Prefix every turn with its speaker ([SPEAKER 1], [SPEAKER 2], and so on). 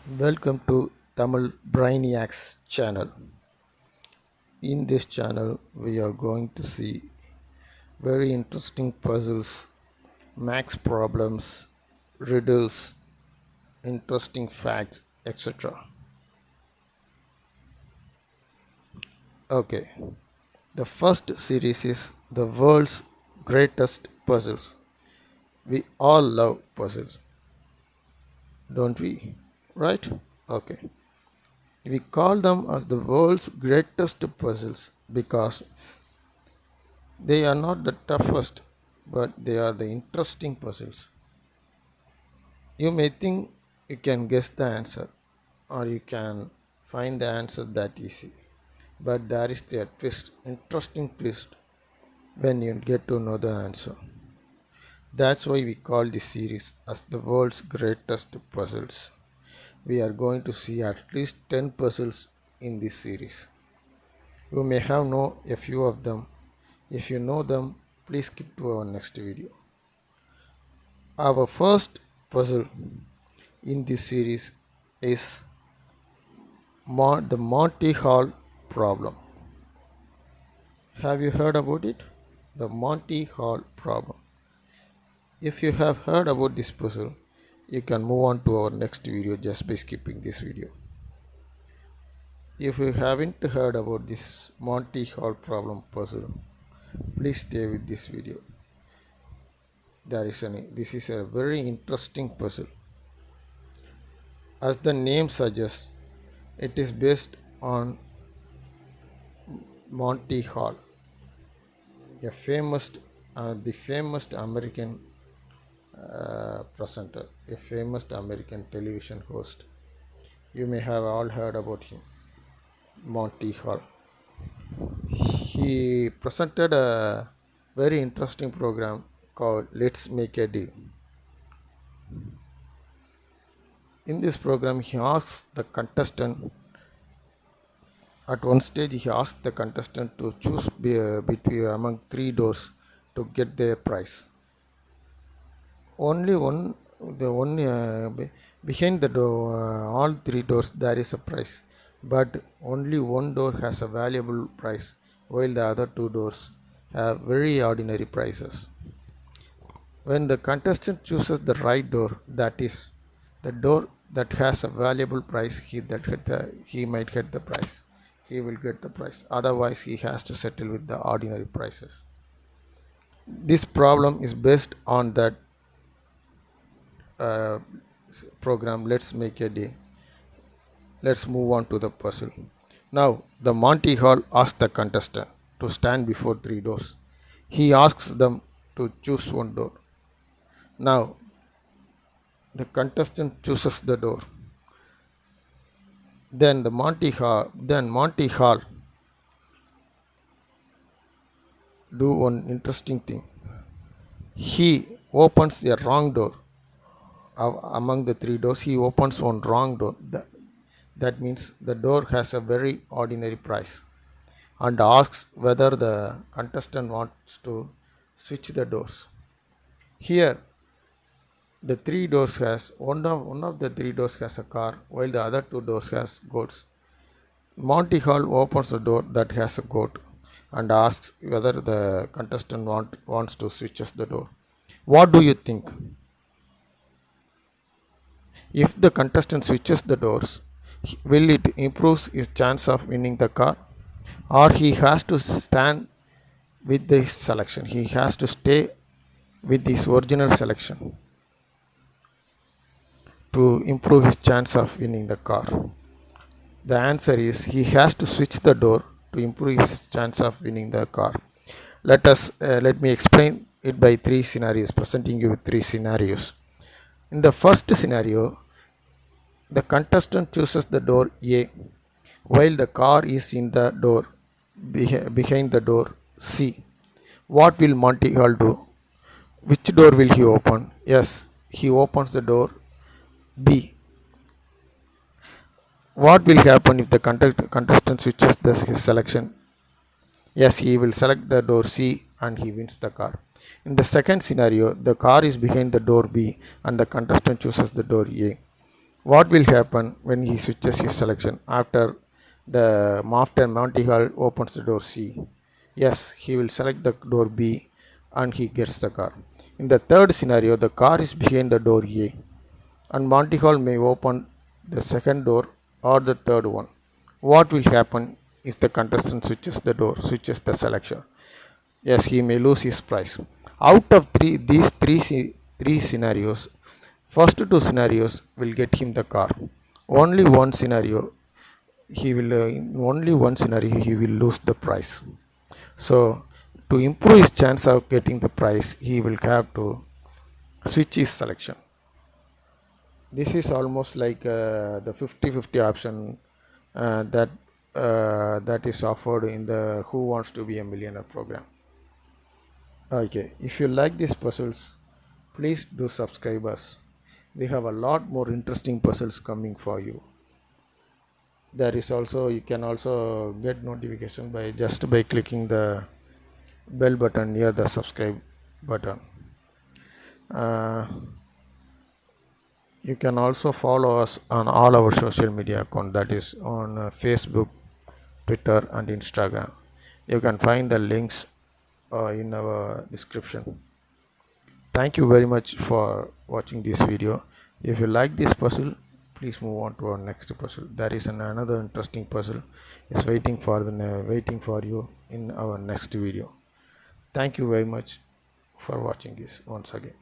[SPEAKER 1] Welcome to Tamil Brainiacs channel. In this channel, we are going to see very interesting puzzles, max problems, riddles, interesting facts, etc. Okay, the first series is the world's greatest puzzles. We all love puzzles, don't we? Right? Okay. We call them as the world's greatest puzzles because they are not the toughest, but they are the interesting puzzles. You may think you can guess the answer or you can find the answer that easy, but there is a twist, interesting twist when you get to know the answer. That's why we call this series as the world's greatest puzzles. We are going to see at least 10 puzzles in this series. You may have know a few of them. If you know them, please skip to our next video. Our first puzzle in this series is the Monty Hall problem. Have you heard about it? The Monty Hall problem. If you have heard about this puzzle, you can move on to our next video just by skipping this video. If you haven't heard about this Monty Hall problem puzzle, please stay with this video. This is a very interesting puzzle. As the name suggests, it is based on Monty Hall, the famous American presenter, a famous American television host. You may have all heard about him, Monty Hall. He presented a very interesting program called Let's Make a Deal. In this program, he asks the contestant, at one stage he asked the contestant to choose between among three doors to get their prize. Only behind the door, all three doors there is a prize, but only one door has a valuable prize, while the other two doors have very ordinary prizes. When the contestant chooses the right door, that is the door that has a valuable prize, he might get the prize. He will get the prize. Otherwise, he has to settle with the ordinary prizes. This problem is based on that program. Let's make a day. Let's move on to the puzzle. Now, the Monty Hall asks the contestant to stand before three doors. He asks them to choose one door. Now, the contestant chooses the door. Then Monty Hall do one interesting thing. He opens the wrong door. Among the three doors, he opens one wrong door. That means the door has a very ordinary price, and asks whether the contestant wants to switch the doors. Here, the three doors has one of the three doors has a car, while the other two doors has goats. Monty Hall opens the door that has a goat and asks whether the contestant wants to switch the door. What do you think? If the contestant switches the doors, will it improve his chance of winning the car, or he has to stand with this selection? He has to stay with his original selection to improve his chance of winning the car. The answer is he has to switch the door to improve his chance of winning the car. Let me explain it by three scenarios, presenting you with three scenarios. In the first scenario, the contestant chooses the door A, while the car is in the door behind the door C. What will Monty Hall do? Which door will he open? Yes, he opens the door B. What will happen if the contestant switches his selection? Yes, he will select the door C and he wins the car. In the second scenario, the car is behind the door B and the contestant chooses the door A. What will happen when he switches his selection after Monty Hall opens the door C? Yes, he will select the door B and he gets the car. In the third scenario, the car is behind the door A and Monty Hall may open the second door or the third one. What will happen if the contestant switches the selection? Yes, he may lose his prize. Out of three scenarios, first two scenarios will get him the car. Only one scenario in only one scenario he will lose the prize. So to improve his chance of getting the prize, he will have to switch his selection. This is almost like the 50-50 option that is offered in the Who Wants to Be a Millionaire program. Okay, if you like these puzzles, please do subscribe us. We have a lot more interesting puzzles coming for you. There is also, you can also get notification by clicking the bell button near the subscribe button. You can also follow us on all our social media account, that is on Facebook, Twitter and Instagram. You can find the links in our description. Thank you very much for watching this video. If you like this puzzle, please move on to our next puzzle. There is another interesting puzzle is waiting for you in our next video. Thank you very much for watching this once again.